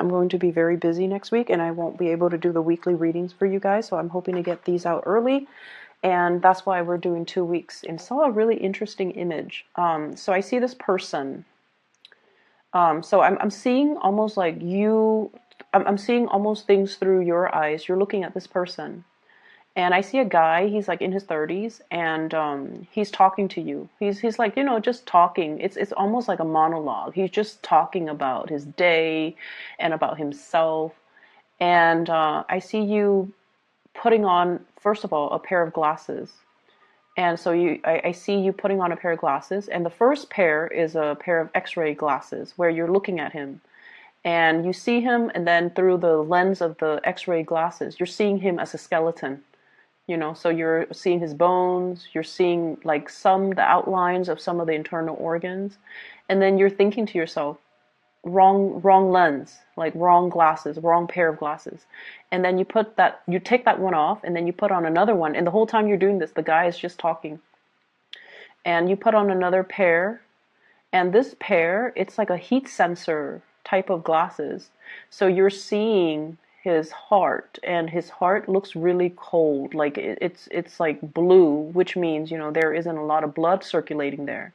I'm going to be very busy next week and I won't be able to do the weekly readings for you guys. So I'm hoping to get these out early. And that's why we're doing 2 weeks. And I saw a really interesting image. So I see this person. So I'm seeing almost like you, I'm seeing almost things through your eyes. You're looking at this person. And I see a guy, he's like in his 30s, and he's talking to you. He's like, just talking. It's almost like a monologue. He's just talking about his day and about himself. And I see you putting on, first of all, a pair of glasses. And so I see you putting on a pair of glasses, and the first pair is a pair of X-ray glasses where you're looking at him. And you see him, and then through the lens of the X-ray glasses, you're seeing him as a skeleton. So you're seeing his bones, you're seeing like the outlines of some of the internal organs, and then you're thinking to yourself, wrong lens, like wrong glasses, wrong pair of glasses. And then you take that one off, and then you put on another one, and the whole time you're doing this, the guy is just talking. And you put on another pair, and this pair, it's like a heat sensor type of glasses. So you're seeing his heart, and his heart looks really cold, like it's like blue, which means there isn't a lot of blood circulating there.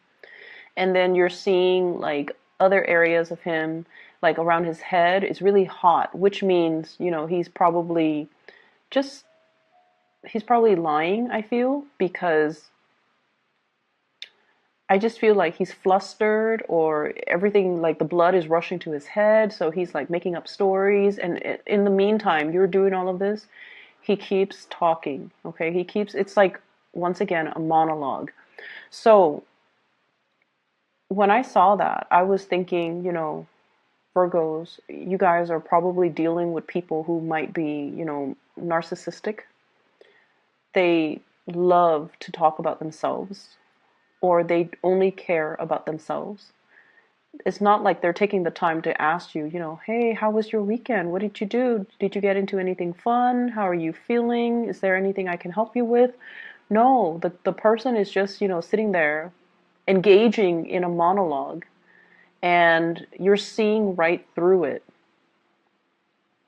And then you're seeing like other areas of him, like around his head is really hot, which means he's probably lying, I feel, because I just feel like he's flustered, or everything, like the blood is rushing to his head, so he's like making up stories. And in the meantime, you're doing all of this, he keeps talking, okay? It's like, once again, a monologue. So when I saw that, I was thinking, Virgos, you guys are probably dealing with people who might be, narcissistic. They love to talk about themselves, or they only care about themselves. It's not like they're taking the time to ask you, hey, how was your weekend? What did you do? Did you get into anything fun? How are you feeling? Is there anything I can help you with? No, the person is just, sitting there engaging in a monologue, and you're seeing right through it.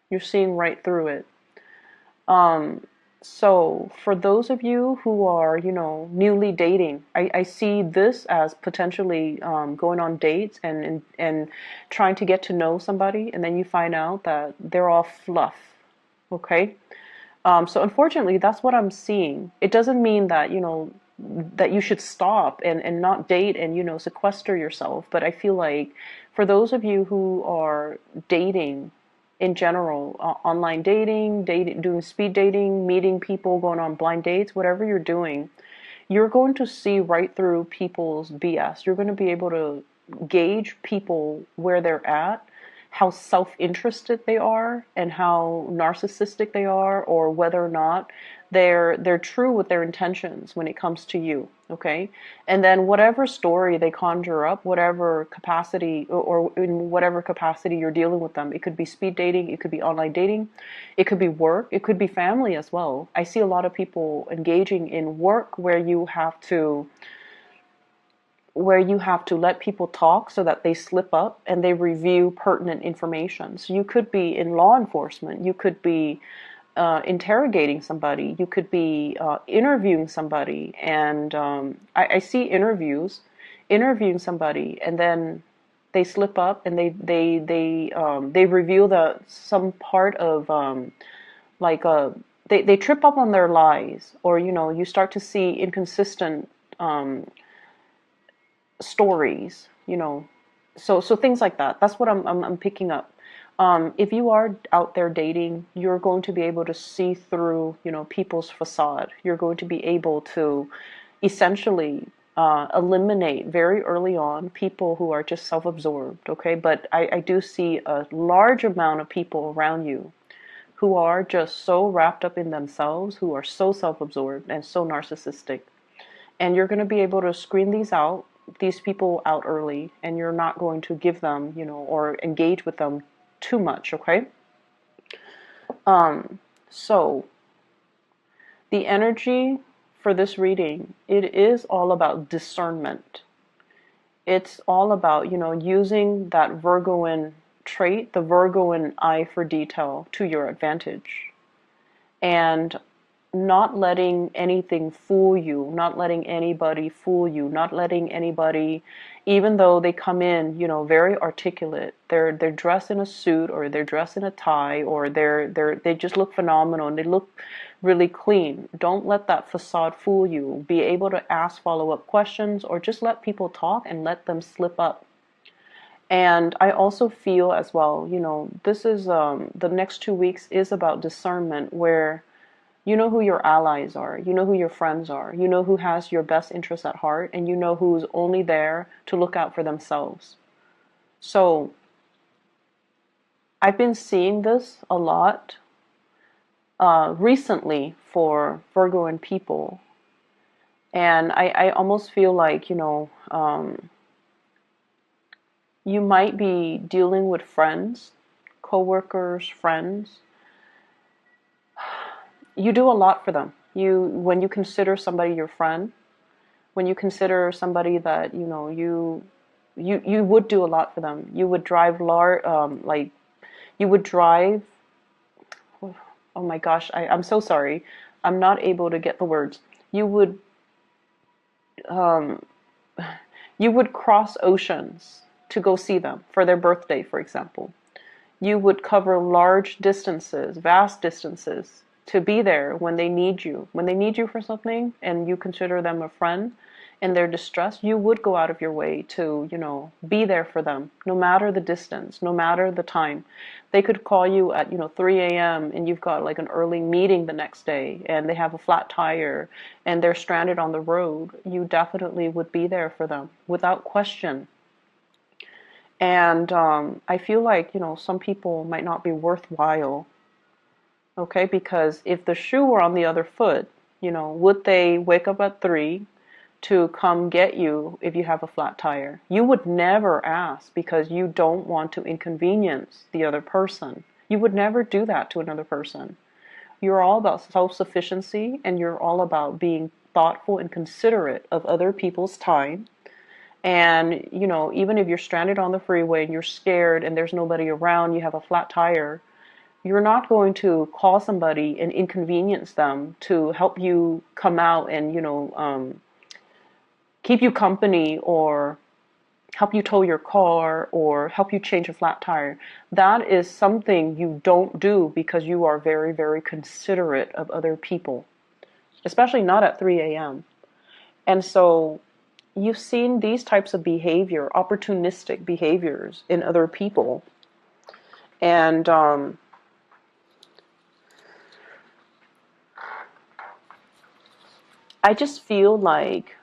You're seeing right through it. So for those of you who are, newly dating, I see this as potentially going on dates and trying to get to know somebody, and then you find out that they're all fluff, okay? So unfortunately, that's what I'm seeing. It doesn't mean that, that you should stop and not date and, sequester yourself. But I feel like for those of you who are dating in general, online dating, doing speed dating, meeting people, going on blind dates, whatever you're doing, you're going to see right through people's BS. You're going to be able to gauge people where they're at, how self-interested they are, and how narcissistic they are, or whether or not they're true with their intentions when it comes to you, okay? And then whatever story they conjure up, whatever capacity, or in whatever capacity you're dealing with them, it could be speed dating, it could be online dating, it could be work, it could be family as well. I see a lot of people engaging in work where you have to let people talk so that they slip up and they review pertinent information. So you could be in law enforcement, you could be interrogating somebody, you could be interviewing somebody, and I see interviewing somebody, and then they slip up and they reveal some part of they trip up on their lies, or you start to see inconsistent stories, so things like that. That's what I'm picking up. If you are out there dating, you're going to be able to see through, people's facade. You're going to be able to essentially eliminate very early on people who are just self-absorbed, okay? But I do see a large amount of people around you who are just so wrapped up in themselves, who are so self-absorbed and so narcissistic. And you're going to be able to screen these people out early, and you're not going to give them, or engage with them too much, okay? So the energy for this reading, it is all about discernment. It's all about, using that Virgoan trait, the Virgoan eye for detail, to your advantage. And not letting anything fool you, not letting anybody fool you, not letting anybody, even though they come in, very articulate, they're dressed in a suit, or they're dressed in a tie, or they just look phenomenal and they look really clean. Don't let that facade fool you. Be able to ask follow-up questions, or just let people talk and let them slip up. And I also feel as well, this is the next 2 weeks is about discernment, where you know who your allies are, you know who your friends are, you know who has your best interests at heart, and you know who's only there to look out for themselves. So I've been seeing this a lot recently for Virgoan people. And I almost feel like, you might be dealing with friends, coworkers, friends. You do a lot for them. When you consider somebody your friend, when you consider somebody that you would do a lot for them. You would drive you would drive. Oh my gosh, I'm so sorry. I'm not able to get the words. Um, you would cross oceans to go see them for their birthday, for example. You would cover large distances, vast distances, to be there when they need you. When they need you for something and you consider them a friend and they're distressed, you would go out of your way to, be there for them, no matter the distance, no matter the time. They could call you at, 3 a.m. and you've got like an early meeting the next day and they have a flat tire and they're stranded on the road. You definitely would be there for them without question. And I feel like, some people might not be worthwhile. Okay, because if the shoe were on the other foot, would they wake up at 3 to come get you if you have a flat tire? You would never ask because you don't want to inconvenience the other person. You would never do that to another person. You're all about self-sufficiency, and you're all about being thoughtful and considerate of other people's time. And, even if you're stranded on the freeway and you're scared and there's nobody around, you have a flat tire, you're not going to call somebody and inconvenience them to help you come out and, keep you company, or help you tow your car, or help you change a flat tire. That is something you don't do because you are very, very considerate of other people, especially not at 3 a.m. And so you've seen these types of behavior, opportunistic behaviors in other people. And I just feel like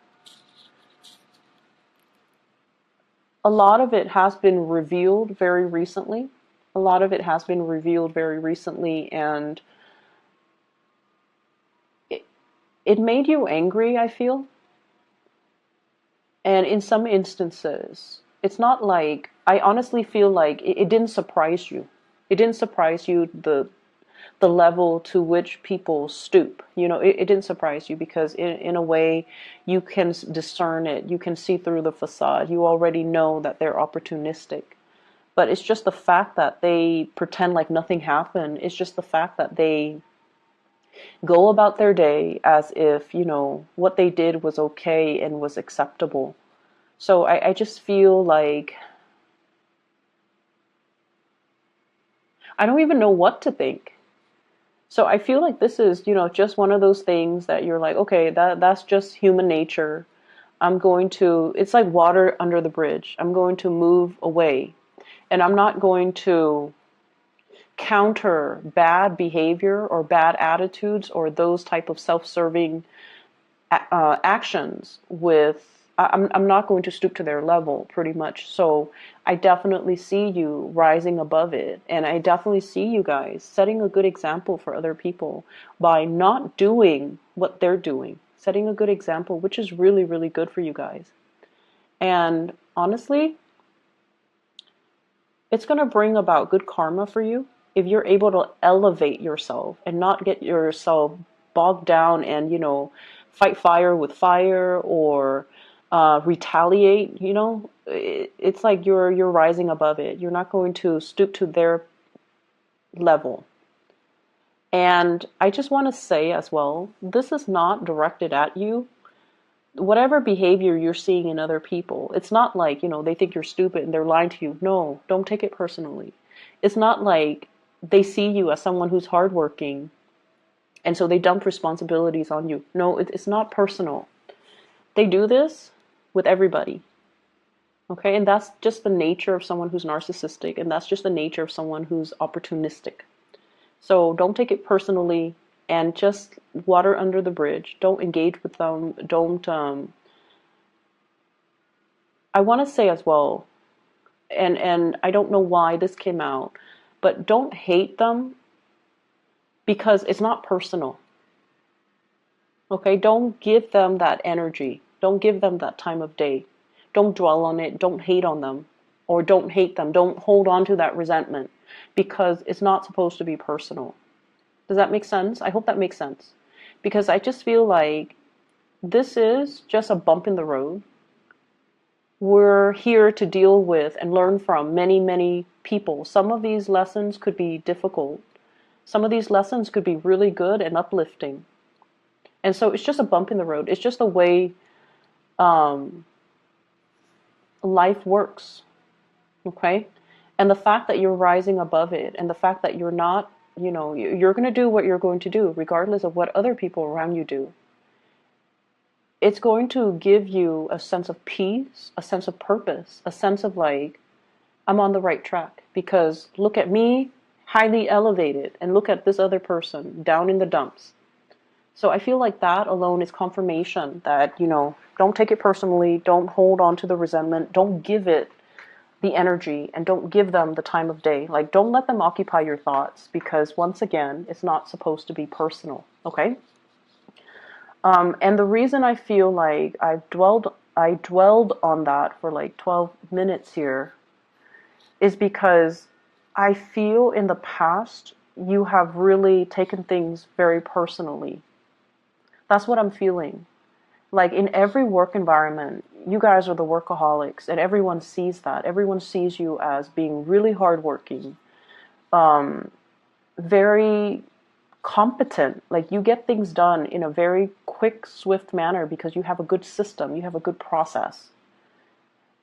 a lot of it has been revealed very recently. A lot of it has been revealed very recently, and it made you angry, I feel. And in some instances, it's not like, I honestly feel like it didn't surprise you. It didn't surprise you the level to which people stoop. It didn't surprise you because in a way you can discern it. You can see through the facade. You already know that they're opportunistic. But it's just the fact that they pretend like nothing happened. It's just the fact that they go about their day as if, what they did was okay and was acceptable. So I just feel like I don't even know what to think. So I feel like this is, just one of those things that you're like, okay, that's just human nature. It's like water under the bridge. I'm going to move away. And I'm not going to counter bad behavior or bad attitudes or those type of self-serving actions with, I'm not going to stoop to their level, pretty much. So I definitely see you rising above it. And I definitely see you guys setting a good example for other people by not doing what they're doing. Setting a good example, which is really, really good for you guys. And honestly, it's going to bring about good karma for you if you're able to elevate yourself and not get yourself bogged down and, fight fire with fire, or retaliate, you know, it's like you're rising above it. You're not going to stoop to their level. And I just want to say as well, this is not directed at you. Whatever behavior you're seeing in other people, it's not like, you know, they think you're stupid and they're lying to you. No, don't take it personally. It's not like they see you as someone who's hardworking and so they dump responsibilities on you. No, it's not personal. They do this with everybody. Okay, and that's just the nature of someone who's narcissistic, and that's just the nature of someone who's opportunistic. So don't take it personally, and just water under the bridge. Don't engage with them. Don't, I want to say as well, and I don't know why this came out, but don't hate them because it's not personal. Okay, don't give them that energy. Don't give them that time of day. Don't dwell on it. Don't hate on them, or don't hate them. Don't hold on to that resentment because it's not supposed to be personal. Does that make sense? I hope that makes sense. Because I just feel like this is just a bump in the road. We're here to deal with and learn from many, many people. Some of these lessons could be difficult. Some of these lessons could be really good and uplifting. And so it's just a bump in the road. It's just the way life works. Okay? And the fact that you're rising above it, and the fact that you're not, you know, you're going to do what you're going to do, regardless of what other people around you do. It's going to give you a sense of peace, a sense of purpose, a sense of like, I'm on the right track. Because look at me, highly elevated, and look at this other person down in the dumps. So I feel like that alone is confirmation that, you know, don't take it personally, don't hold on to the resentment, don't give it the energy, and don't give them the time of day. Like, don't let them occupy your thoughts, because once again, it's not supposed to be personal, okay? And the reason I feel like I dwelled on that for like 12 minutes here is because I feel in the past you have really taken things very personally. That's what I'm feeling. Like in every work environment, you guys are the workaholics, and everyone sees that. Everyone sees you as being really hardworking, very competent. Like you get things done in a very quick, swift manner because you have a good system, you have a good process.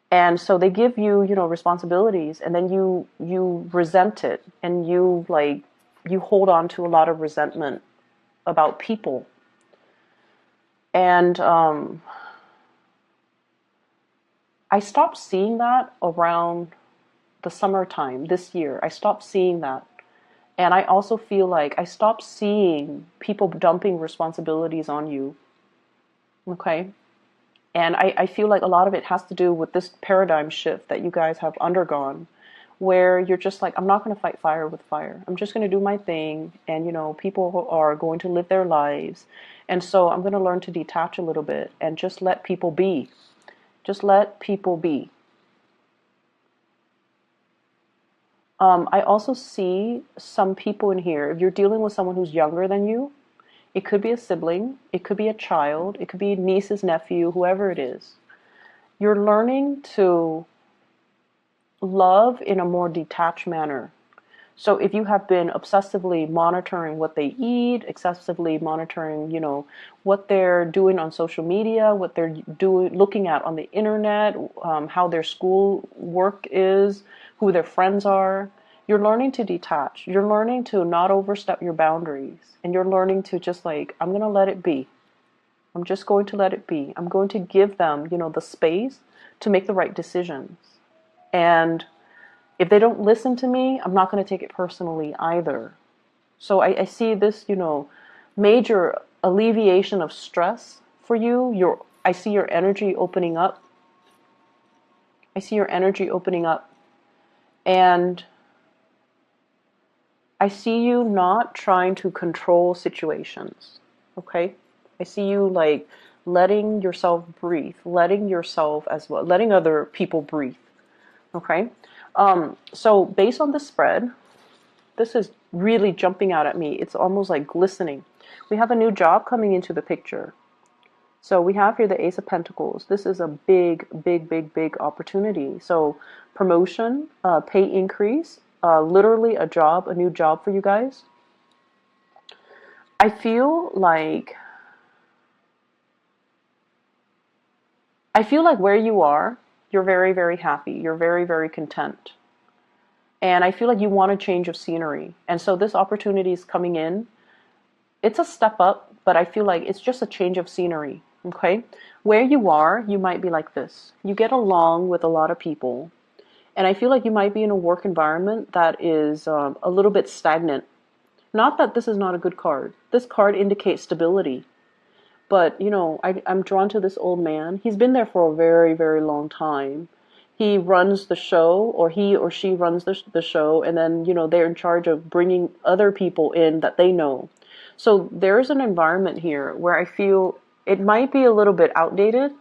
And so they give you, you know, responsibilities, and then you resent it, and you hold on to a lot of resentment about people. And I stopped seeing that around the summertime this year. I stopped seeing that. And I also feel like I stopped seeing people dumping responsibilities on you. Okay? And I feel like a lot of it has to do with this paradigm shift that you guys have undergone, where you're just like, I'm not going to fight fire with fire. I'm just going to do my thing. And, you know, people are going to live their lives. And so I'm going to learn to detach a little bit and just let people be. Just let people be. I also see some people in here, if you're dealing with someone who's younger than you, it could be a sibling, it could be a child, it could be nieces, nephew, whoever it is. You're learning to love in a more detached manner. So if you have been obsessively monitoring what they eat, excessively monitoring, you know, what they're doing on social media, what they're doing, looking at on the internet, how their school work is, who their friends are, you're learning to detach. You're learning to not overstep your boundaries. And you're learning to just like, I'm going to let it be. I'm just going to let it be. I'm going to give them, you know, the space to make the right decisions. And if they don't listen to me, I'm not going to take it personally either. So I see this, you know, major alleviation of stress for you. I see your energy opening up. I see your energy opening up. And I see you not trying to control situations. Okay? I see you like letting yourself breathe, letting yourself as well, letting other people breathe. Okay? So based on the spread, this is really jumping out at me. It's almost like glistening. We have a new job coming into the picture. So we have here the Ace of Pentacles. This is a big, big, big, big opportunity. So promotion, pay increase, literally a job, a new job for you guys. I feel like where you are, you're very, very happy. You're very, very content. And I feel like you want a change of scenery. And so this opportunity is coming in. It's a step up, but I feel like it's just a change of scenery. Okay? Where you are, you might be like this. You get along with a lot of people. And I feel like you might be in a work environment that is a little bit stagnant. Not that this is not a good card. This card indicates stability. But, I'm drawn to this old man. He's been there for a very, very long time. He runs the show, or he or she runs the show, and then, they're in charge of bringing other people in that they know. So there's an environment here where I feel it might be a little bit outdated.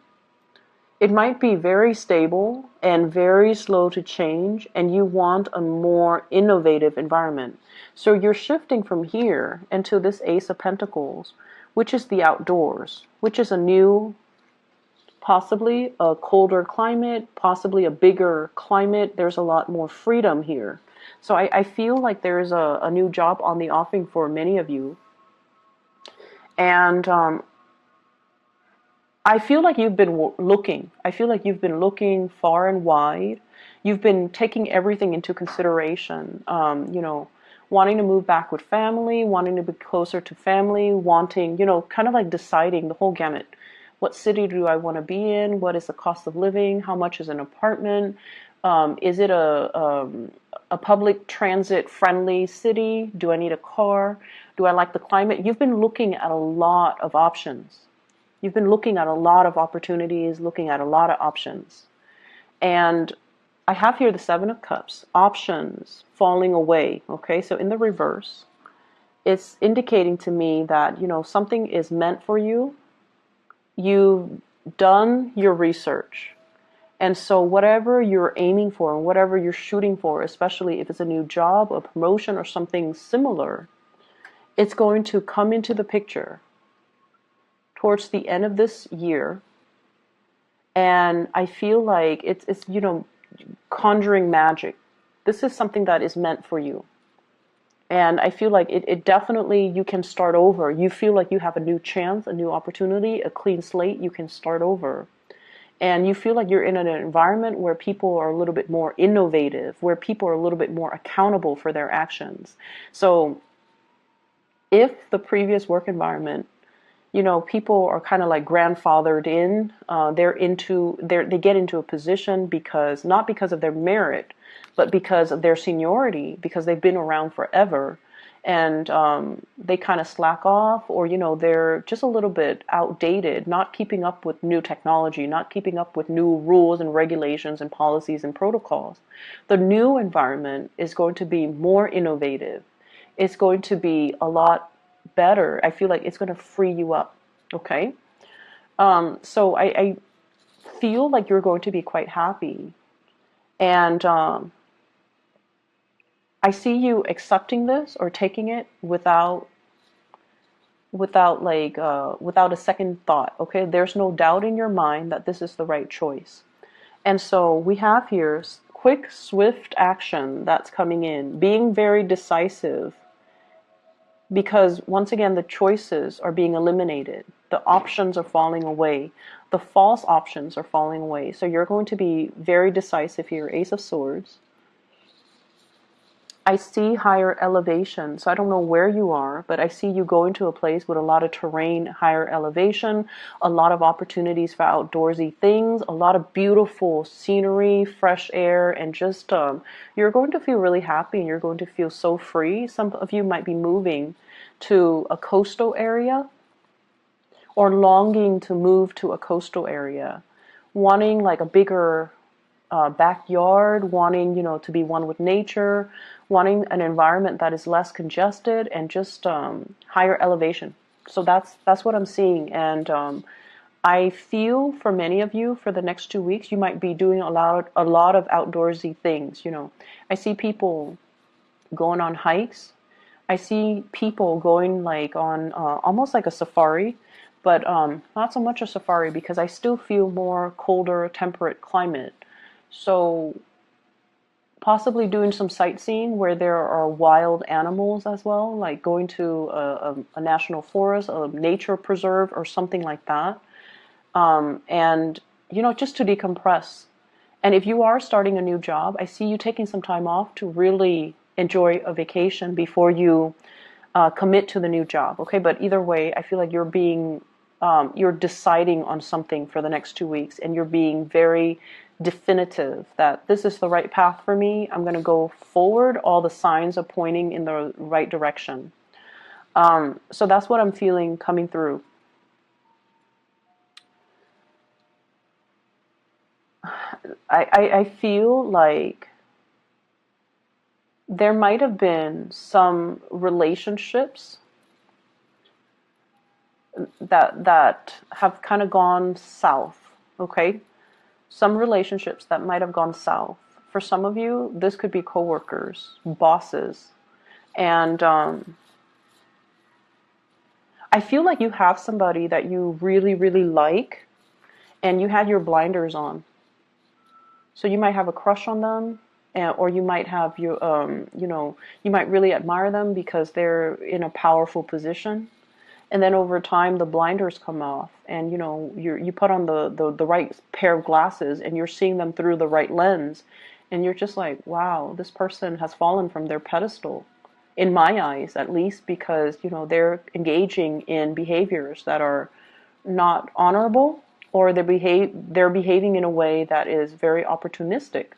It might be very stable and very slow to change, and you want a more innovative environment. So you're shifting from here into this Ace of Pentacles, which is the outdoors, which is a new, possibly a colder climate, possibly a bigger climate. There's a lot more freedom here. So I feel like there's a new job on the offing for many of you. And I feel like you've been looking. I feel like you've been looking far and wide. You've been taking everything into consideration. Wanting to move back with family, wanting to be closer to family, wanting, kind of like deciding the whole gamut. What city do I want to be in? What is the cost of living? How much is an apartment? Is it a public transit friendly city? Do I need a car? Do I like the climate? You've been looking at a lot of options. You've been looking at a lot of opportunities, looking at a lot of options. And I have here the Seven of Cups, options falling away. Okay, so in the reverse, it's indicating to me that, something is meant for you. You've done your research. And so whatever you're aiming for, whatever you're shooting for, especially if it's a new job, a promotion, or something similar, it's going to come into the picture towards the end of this year. And I feel like it's conjuring magic. This is something that is meant for you. And I feel like it definitely, you can start over. You feel like you have a new chance, a new opportunity, a clean slate. You can start over. And you feel like you're in an environment where people are a little bit more innovative, where people are a little bit more accountable for their actions. So if the previous work environment, people are kind of like grandfathered in. They get into a position because, not because of their merit, but because of their seniority, because they've been around forever, and they kind of slack off, or they're just a little bit outdated, not keeping up with new technology, not keeping up with new rules and regulations and policies and protocols. The new environment is going to be more innovative. It's going to be a lot better. I feel like it's going to free you up. Okay. So I feel like you're going to be quite happy. And I see you accepting this or taking it without a second thought. Okay. There's no doubt in your mind that this is the right choice. And so we have here quick, swift action that's coming in, being very decisive. Because once again, the choices are being eliminated. The options are falling away. The false options are falling away. So you're going to be very decisive here. Ace of Swords. I see higher elevation. So I don't know where you are, but I see you going to a place with a lot of terrain, higher elevation, a lot of opportunities for outdoorsy things, a lot of beautiful scenery, fresh air, and just you're going to feel really happy, and you're going to feel so free. Some of you might be moving to a coastal area, or longing to move to a coastal area, wanting like a bigger backyard, wanting, to be one with nature, wanting an environment that is less congested and just higher elevation. So that's what I'm seeing. And I feel for many of you, for the next 2 weeks, you might be doing a lot of outdoorsy things. I see people going on hikes. I see people going like on almost like a safari. but not so much a safari because I still feel more colder, temperate climate. So possibly doing some sightseeing where there are wild animals as well, like going to a national forest, a nature preserve, or something like that. And, just to decompress. And if you are starting a new job, I see you taking some time off to really enjoy a vacation before you commit to the new job. Okay, but either way, I feel like you're deciding on something for the next 2 weeks, and you're being very definitive that this is the right path for me. I'm going to go forward. All the signs are pointing in the right direction. So that's what I'm feeling coming through. I feel like there might have been some relationships that have kind of gone south, okay? Some relationships that might have gone south. For some of you, this could be coworkers, bosses, and I feel like you have somebody that you really, really like, and you had your blinders on. So you might have a crush on them, or you might have you might really admire them because they're in a powerful position. And then over time, the blinders come off, and you put on the right pair of glasses, and you're seeing them through the right lens, and you're just like, wow, this person has fallen from their pedestal, in my eyes, at least, because they're engaging in behaviors that are not honorable, or they're behaving in a way that is very opportunistic.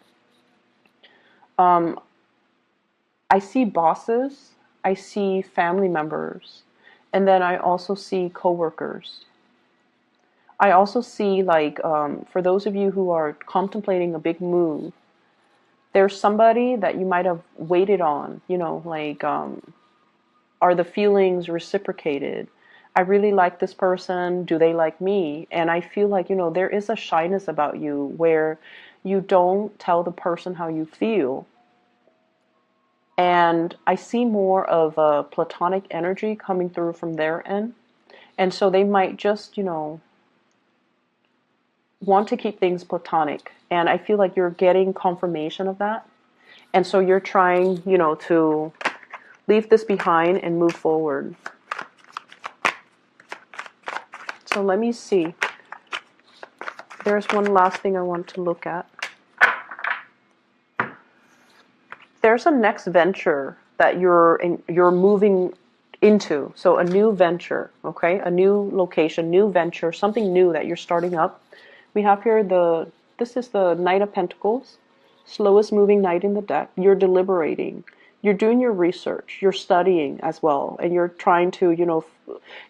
Um, I see bosses, I see family members, and then I also see coworkers. I also see, like, for those of you who are contemplating a big move, there's somebody that you might have waited on, like, are the feelings reciprocated? I really like this person. Do they like me? And I feel like, there is a shyness about you where you don't tell the person how you feel. And I see more of a platonic energy coming through from their end. And so they might just, want to keep things platonic. And I feel like you're getting confirmation of that. And so you're trying, to leave this behind and move forward. So let me see. There's one last thing I want to look at. There's a next venture that you're moving into. So a new venture, okay? A new location, new venture, something new that you're starting up. We have here this is the Knight of Pentacles, slowest moving knight in the deck. You're deliberating. You're doing your research. You're studying as well, and you're trying to,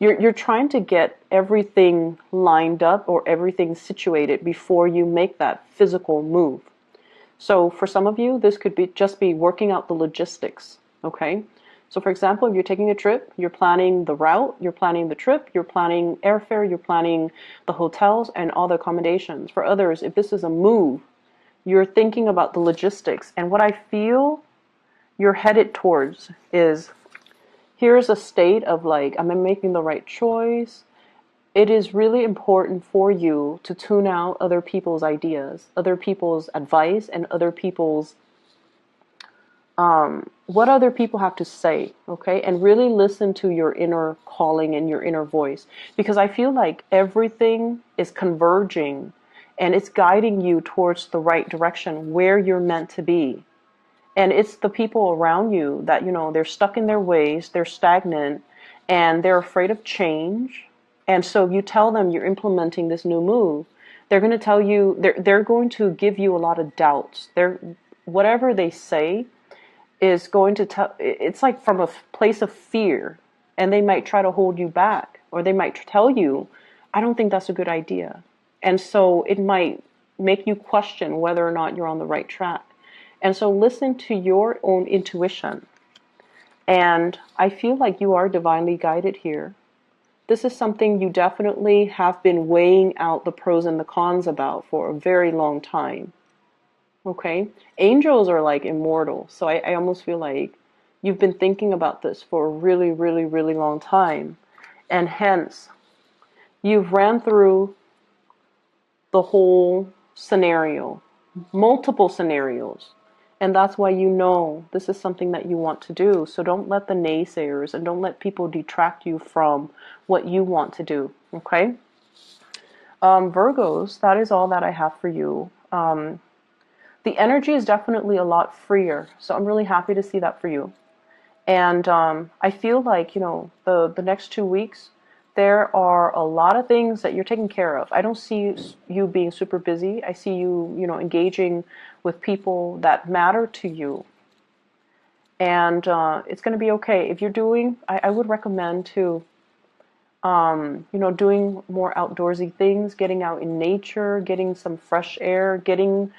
you're trying to get everything lined up or everything situated before you make that physical move. So for some of you, this could be just be working out the logistics, okay? So for example, if you're taking a trip, you're planning the route, you're planning the trip, you're planning airfare, you're planning the hotels and all the accommodations. For others, if this is a move, you're thinking about the logistics. And what I feel you're headed towards is, here's a state of like, am I making the right choice? It is really important for you to tune out other people's ideas, other people's advice, and other people's what other people have to say, okay? And really listen to your inner calling and your inner voice. Because I feel like everything is converging and it's guiding you towards the right direction where you're meant to be. And it's the people around you that, they're stuck in their ways, they're stagnant, and they're afraid of change. And so you tell them you're implementing this new move. They're going to tell you, they're going to give you a lot of doubts. Whatever they say is going to tell, it's like from a place of fear, and they might try to hold you back, or they might tell you, I don't think that's a good idea. And so it might make you question whether or not you're on the right track. And so listen to your own intuition. And I feel like you are divinely guided here. This is something you definitely have been weighing out the pros and the cons about for a very long time. Okay? Angels are like immortal. So I almost feel like you've been thinking about this for a really, really, really long time. And hence, You've ran through the whole scenario, multiple scenarios. And that's why you know this is something that you want to do. So don't let the naysayers and don't let people detract you from what you want to do. Okay? Virgos, that is all that I have for you. The energy is definitely a lot freer. So I'm really happy to see that for you. And I feel like, the next 2 weeks, there are a lot of things that you're taking care of. I don't see you being super busy. I see you, engaging with people that matter to you. And it's going to be okay. If you're doing, I would recommend to, doing more outdoorsy things, getting out in nature, getting some fresh air, getting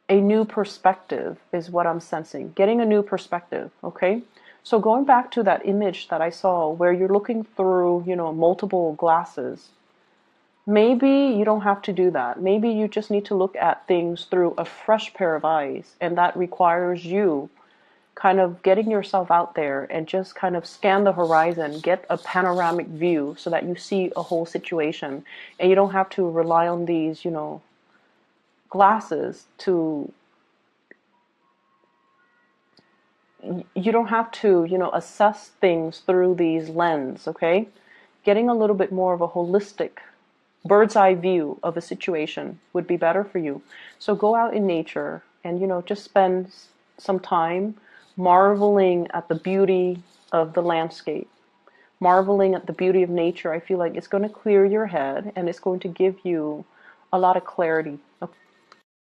a new perspective is what I'm sensing. Getting a new perspective, okay? So going back to that image that I saw where you're looking through, multiple glasses, maybe you don't have to do that. Maybe you just need to look at things through a fresh pair of eyes, and that requires you kind of getting yourself out there and just kind of scan the horizon, get a panoramic view so that you see a whole situation, and you don't have to rely on these, glasses to you don't have to, assess things through these lens, okay? Getting a little bit more of a holistic bird's eye view of a situation would be better for you. So go out in nature and, just spend some time marveling at the beauty of the landscape, marveling at the beauty of nature. I feel like it's going to clear your head and it's going to give you a lot of clarity